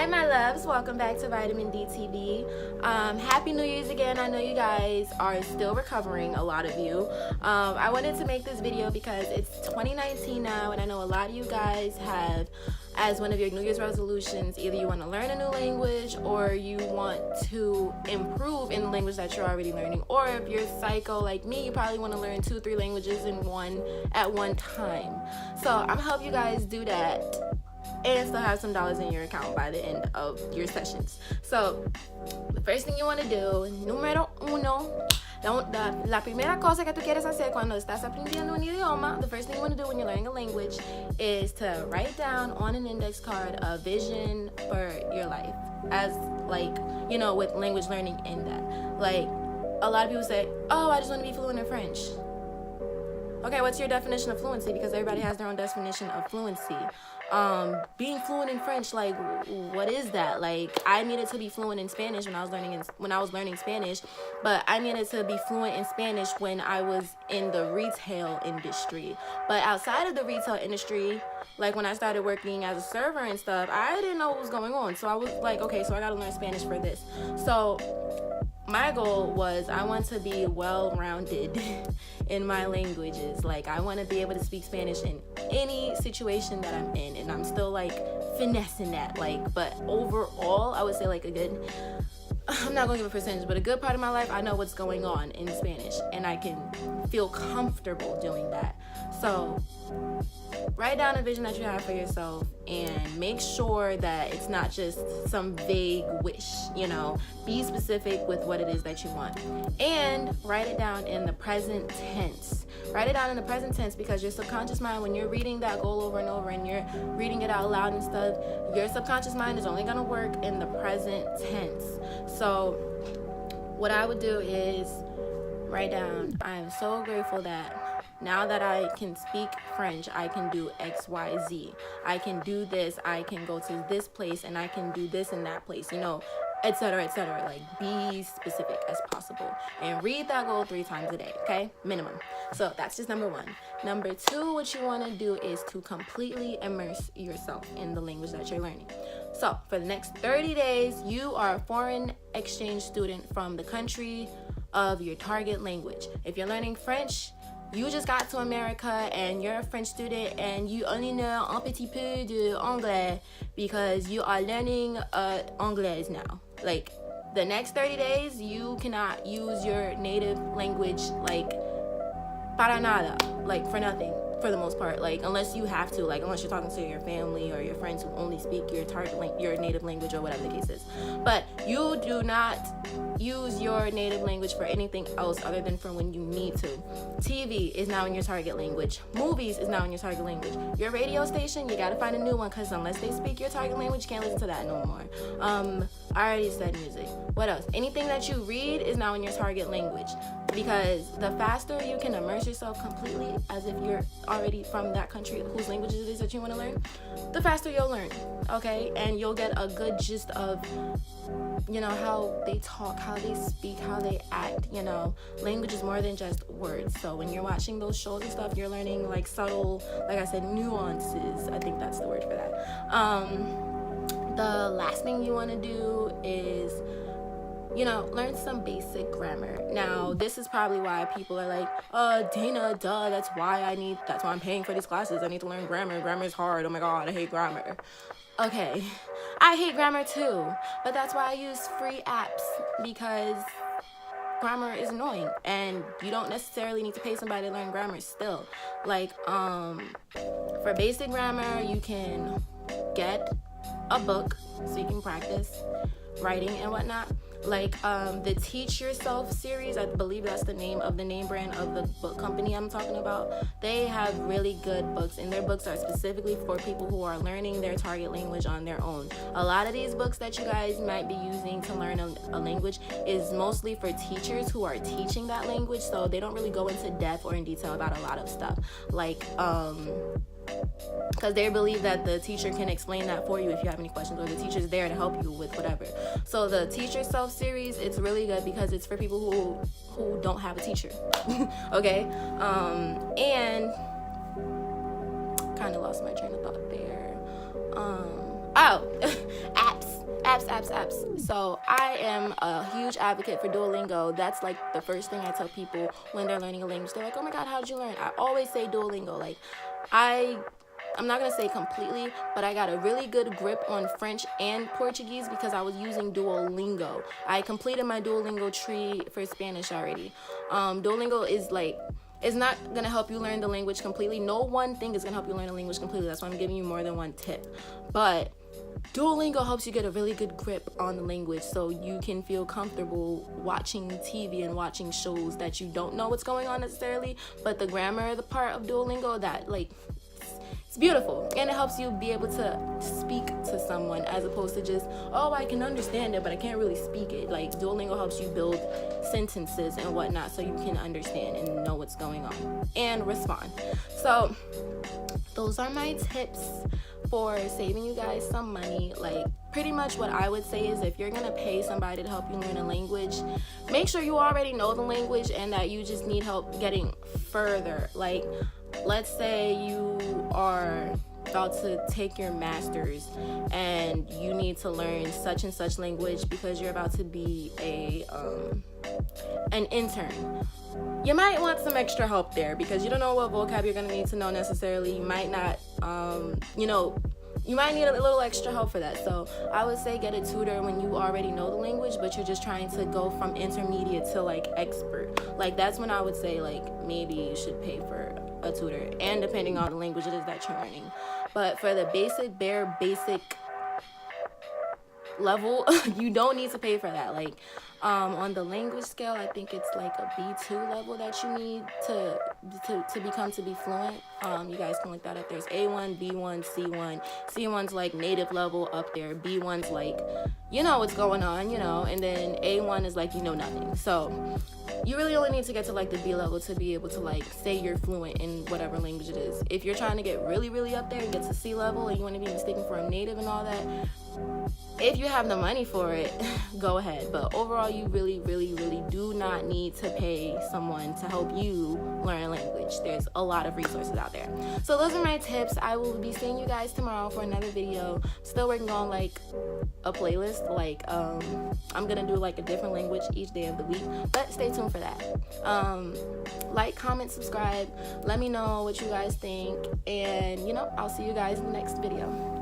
Hi my loves, welcome back to Vitamin D TV. Happy New Year's again. I know you guys are still recovering, a lot of you. I wanted to make this video because it's 2019 now, and I know a lot of you guys have as one of your New Year's resolutions, either you want to learn a new language or you want to improve in the language that you're already learning, or if you're psycho like me, you probably want to learn 2-3 languages at one time. So I'm gonna help you guys do that and still have some dollars in your account by the end of your sessions. So the first thing you want to do, número uno, la primera cosa que tú quieres hacer cuando estás aprendiendo un idioma, the first thing you want to do when you're learning a language is to write down on an index card a vision for your life, as like, you know, with language learning in that. Like, a lot of people say, oh, I just want to be fluent in French. Okay, what's your definition of fluency? Because everybody has their own definition of fluency. Being fluent in French, like, what is that? Like, I needed to be fluent in Spanish when I was learning Spanish, but I needed to be fluent in Spanish when I was in the retail industry. But outside of the retail industry, like when I started working as a server and stuff, I didn't know what was going on. So I was like, okay, so I gotta learn Spanish for this. So my goal was I want to be well-rounded in my languages. Like, I want to be able to speak Spanish in any situation that I'm in, and I'm still like finessing that. Like, but overall, I would say like a good, I'm not gonna give a percentage, but a good part of my life, I know what's going on in Spanish, and I can feel comfortable doing that. So write down a vision that you have for yourself and make sure that it's not just some vague wish, you know. Be specific with what it is that you want. And write it down in the present tense. Write it down in the present tense, because your subconscious mind, when you're reading that goal over and over and you're reading it out loud and stuff, your subconscious mind is only going to work in the present tense. So what I would do is write down, I am so grateful that now that I can speak French, I can do X, Y, Z. I can do this, I can go to this place, and I can do this in that place, you know, etc., etc. Like, be specific as possible. And read that goal 3 times a day, okay? Minimum. So that's just number 1. Number 2, what you want to do is to completely immerse yourself in the language that you're learning. So for the next 30 days, you are a foreign exchange student from the country of your target language. If you're learning French, you just got to America and you're a French student and you only know un petit peu d'anglais because you are learning anglais now. Like, the next 30 days, you cannot use your native language, like, para nada, like, for nothing, for the most part. Like, unless you have to, like, unless you're talking to your family or your friends who only speak your native language or whatever the case is. But you do not use your native language for anything else other than for when you need to. TV is now in your target language. Movies is now in your target language. Your radio station, you gotta find a new one, because unless they speak your target language, you can't listen to that no more. I already said music. What else? Anything that you read is now in your target language, because the faster you can immerse yourself completely as if you're already from that country whose language it is that you want to learn, the faster you'll learn, okay? And you'll get a good gist of, you know, how they talk, how they speak, how they act, you know. Language is more than just words. So when you're watching those shows and stuff, you're learning like subtle, like I said, nuances. I think that's the word for that. The last thing you want to do is, you know, learn some basic grammar. Now, this is probably why people are like, Dana, duh, that's why I'm paying for these classes. I need to learn grammar. Grammar is hard. Oh my God, I hate grammar. Okay, I hate grammar too, but that's why I use free apps, because grammar is annoying and you don't necessarily need to pay somebody to learn grammar still. Like, for basic grammar, you can get a book so you can practice writing and whatnot. Like, the Teach Yourself series, I believe that's the name brand of the book company I'm talking about. They have really good books, and their books are specifically for people who are learning their target language on their own. A lot of these books that you guys might be using to learn a language is mostly for teachers who are teaching that language, so they don't really go into depth or in detail about a lot of stuff. Like, because they believe that the teacher can explain that for you if you have any questions, or the teacher's there to help you with whatever. So the Teach Yourself series, it's really good because it's for people who don't have a teacher. Okay, and kind of lost my train of thought there. Apps. apps. So I am a huge advocate for Duolingo. That's like the first thing I tell people when they're learning a language. They're like, oh my god, how'd you learn? I always say Duolingo. Like I'm not gonna say completely, but I got a really good grip on French and Portuguese because I was using Duolingo. I completed my Duolingo tree for Spanish already. Duolingo is like, it's not gonna help you learn the language completely. No one thing is gonna help you learn the language completely. That's why I'm giving you more than one tip. But Duolingo helps you get a really good grip on the language so you can feel comfortable watching TV and watching shows that you don't know what's going on necessarily, but the grammar, the part of Duolingo, that like, it's beautiful, and it helps you be able to speak to someone as opposed to just, oh, I can understand it but I can't really speak it. Like Duolingo helps you build sentences and whatnot so you can understand and know what's going on and respond. So those are my tips for saving you guys some money. Like pretty much what I would say is, if you're gonna pay somebody to help you learn a language, make sure you already know the language and that you just need help getting further. Like let's say you are about to take your master's and you need to learn such and such language because you're about to be an intern. You might want some extra help there because you don't know what vocab you're going to need to know necessarily. You might not, you might need a little extra help for that. So I would say get a tutor when you already know the language, but you're just trying to go from intermediate to like expert. Like that's when I would say like maybe you should pay for a tutor, and depending on the language it is that you're learning. But for the bare basic level, you don't need to pay for that. Like on the language scale, I think it's like a B2 level that you need to be fluent. You guys can look that up. There's A1, B1, C1. C1's like native level up there. B1's like, you know what's going on, you know, and then A1 is like you know nothing. So you really only need to get to like the B level to be able to like say you're fluent in whatever language it is. If you're trying to get really up there and get to C level and you want to be mistaken for a native and all that, if you have the money for it, go ahead. But overall, you really do not need to pay someone to help you learn a language. There's a lot of resources out there. So those are my tips. I will be seeing you guys tomorrow for another video. Still working on like a playlist. Like I'm gonna do like a different language each day of the week, but stay tuned for that. Like, comment, subscribe. Let me know what you guys think, and you know, I'll see you guys in the next video.